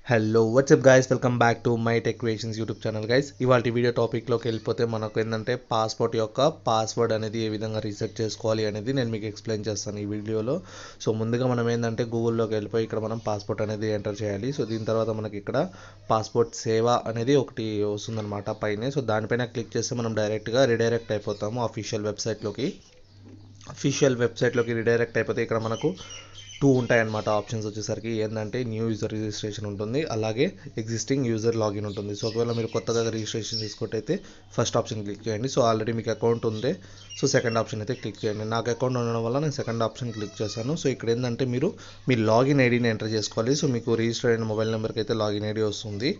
Hello WhatsApp guys, welcome back to my tech creations YouTube channel guys. ఇవాళ video టాపిక్లోకి వెళ్ళిపోతే మనకు ఏంటంటే పాస్పోర్ట్ యొక్క పాస్వర్డ్ అనేది ఏ విధంగా రీసెట్ చేసుకోవాలి అనేది నేను మీకు ఎక్స్ప్లెయిన్ చేస్తాను ఈ వీడియోలో. సో ముందుగా మనం ఏంటంటే గూగుల్లోకి వెళ్ళిపోయి ఇక్కడ మనం పాస్పోర్ట్ అనేది ఎంటర్ చేయాలి. సో దీని తర్వాత మనకి ఇక్కడ పాస్పోర్ట్ సేవ అనేది ఒకటి వస్తుందన్నమాట పైన. సో దానిపైన క్లిక్ చేస్తే మనం డైరెక్ట్గా రిడైరెక్ట్ అయిపోతాము అఫీషియల్ వెబ్సైట్లోకి. రిడైరెక్ట్ అయిపోతే ఇక్కడ మనకు టూ ఉంటాయన్నమాట ఆప్షన్స్ వచ్చేసరికి. ఏంటంటే న్యూ యూజర్ రిజిస్ట్రేషన్ ఉంటుంది, అలాగే ఎగ్జిస్టింగ్ యూజర్ లాగిన్ ఉంటుంది. సో ఒకవేళ మీరు కొత్తగా రిజిస్ట్రేషన్ తీసుకుంటే ఫస్ట్ ఆప్షన్ క్లిక్ చేయండి. సో ఆల్రెడీ మీకు అకౌంట్ ఉంటే సో సెకండ్ ఆప్షన్ అయితే క్లిక్ చేయండి. నాకు అకౌంట్ ఉండడం వల్ల నేను సెకండ్ ఆప్షన్ క్లిక్ చేశాను. సో ఇక్కడ ఏంటంటే మీరు మీ లాగిన్ ఐడిని ఎంటర్ చేసుకోవాలి. సో మీకు రిజిస్టర్ అయిన మొబైల్ నెంబర్కి అయితే లాగిన్ ఐడి వస్తుంది.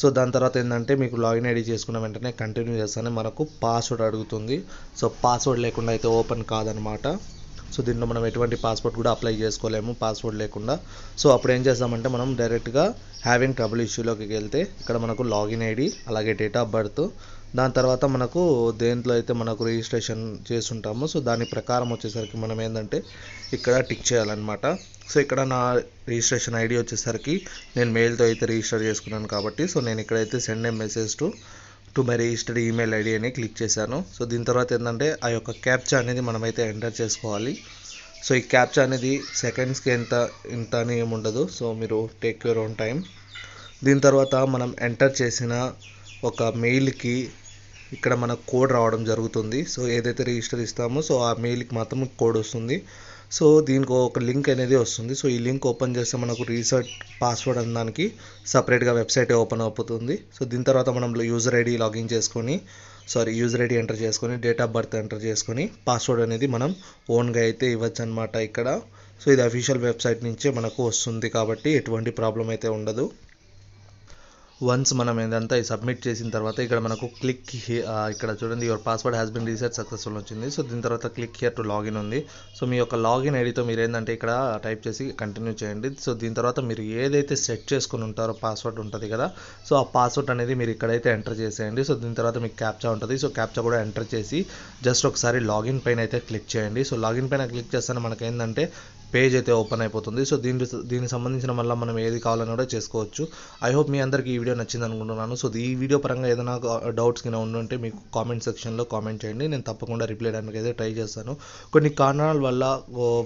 సో దాని తర్వాత ఏంటంటే మీకు లాగిన్ ఐడి చేసుకున్న వెంటనే కంటిన్యూ చేస్తానే మనకు పాస్వర్డ్ అడుగుతుంది. సో పాస్వర్డ్ లేకుండా అయితే ఓపెన్ కాదనమాట. సో దీంట్లో మనం ఎటువంటి పాస్వర్డ్ కూడా అప్లై చేసుకోలేము పాస్వర్డ్ లేకుండా. సో అప్పుడు ఏం చేస్తామంటే మనం డైరెక్ట్గా హ్యావింగ్ ట్రబుల్ ఇష్యూలోకి వెళ్తే ఇక్కడ మనకు లాగిన్ ఐడి, అలాగే డేట్ ఆఫ్ బర్త్, దాని తర్వాత మనకు దేంట్లో అయితే మనకు రిజిస్ట్రేషన్ చేస్తుంటామో సో దాని ప్రకారం వచ్చేసరికి మనం ఏంటంటే ఇక్కడ టిక్ చేయాలన్నమాట. సో ఇక్కడ నా రిజిస్ట్రేషన్ ఐడి వచ్చేసరికి నేను మెయిల్తో అయితే రిజిస్టర్ చేసుకున్నాను కాబట్టి సో నేను ఇక్కడైతే send A message to my registered email ID అని క్లిక్ చేశాను. సో దీని తర్వాత ఏంటంటే ఆ యొక్క క్యాప్చా అనేది మనమైతే ఎంటర్ చేసుకోవాలి. సో ఈ క్యాప్చా అనేది సెకండ్స్కి ఇంత అని ఏముండదు. సో మీరు టేక్ యువర్ ఓన్ టైం. దీని తర్వాత మనం ఎంటర్ చేసిన ఒక మెయిల్కి ఇక్కడ మనకు కోడ్ రావడం జరుగుతుంది. సో ఏదైతే రిజిస్టర్ ఇస్తామో సో ఆ మెయిల్కి మాత్రం కోడ్ వస్తుంది. సో దీనికి ఒక లింక్ అనేది వస్తుంది. సో ఈ లింక్ ఓపెన్ చేస్తే మనకు రీసెట్ పాస్వర్డ్ అనడానికి సపరేట్గా వెబ్సైట్ ఓపెన్ అవుతుంది. సో దీని తర్వాత మనం యూజర్ ఐడి ఎంటర్ చేసుకొని డేట్ ఆఫ్ బర్త్ ఎంటర్ చేసుకొని పాస్వర్డ్ అనేది మనం ఓన్గా అయితే ఇవ్వచ్చు అనమాట ఇక్కడ. సో ఇది అఫీషియల్ వెబ్సైట్ నుంచే మనకు వస్తుంది కాబట్టి ఎటువంటి ప్రాబ్లం అయితే ఉండదు. వన్స్ మనం ఏంటంటే సబ్మిట్ చేసిన తర్వాత ఇక్కడ మనకు ఇక్కడ చూడండి your password has been reset successful వచ్చింది. సో దీని తర్వాత క్లిక్ హియర్ టు లాగిన్ ఉంది. సో మీ యొక్క లాగిన్ ఐడితో మీరు ఏంటంటే ఇక్కడ టైప్ చేసి కంటిన్యూ చేయండి. సో దీని తర్వాత మీరు ఏదైతే సెట్ చేసుకుని ఉంటారో పాస్వర్డ్ ఉంటుంది కదా, సో ఆ పాస్వర్డ్ అనేది మీరు ఇక్కడైతే ఎంటర్ చేసేయండి. సో దీని తర్వాత మీకు క్యాప్చా ఉంటుంది. సో క్యాప్చా కూడా ఎంటర్ చేసి జస్ట్ ఒకసారి లాగిన్ పైన అయితే క్లిక్ చేయండి. సో లాగిన్ పైన క్లిక్ చేస్తే మనకి ఏంటంటే పేజ్ అయితే ఓపెన్ అయిపోతుంది. సో దీనికి సంబంధించిన మళ్ళీ మనం ఏది కావాలని కూడా చేసుకోవచ్చు. ఐ హోప్ మీ అందరికీ ఈ వీడియో నచ్చింది అనుకుంటున్నాను. సో ఈ వీడియో పరంగా ఏదైనా డౌట్స్ కింద ఉంటే మీకు కామెంట్ సెక్షన్లో కామెంట్ చేయండి. నేను తప్పకుండా రిప్లై చేయడానికి అయితే ట్రై చేస్తాను. కొన్ని కారణాల వల్ల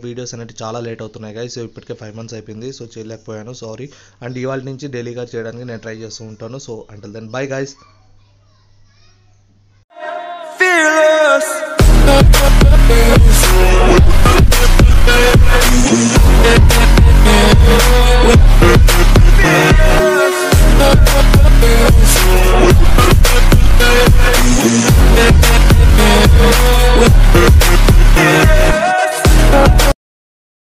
వీడియోస్ అనేవి చాలా లేట్ అవుతున్నాయి గాయస్. సో ఇప్పటికే 5 months అయిపోయింది. సో చేయలేకపోయాను, సారీ. అండ్ ఇవాళ నుంచి డైలీగా చేయడానికి నేను ట్రై చేస్తూ ఉంటాను. So until then bye guys. Fearless.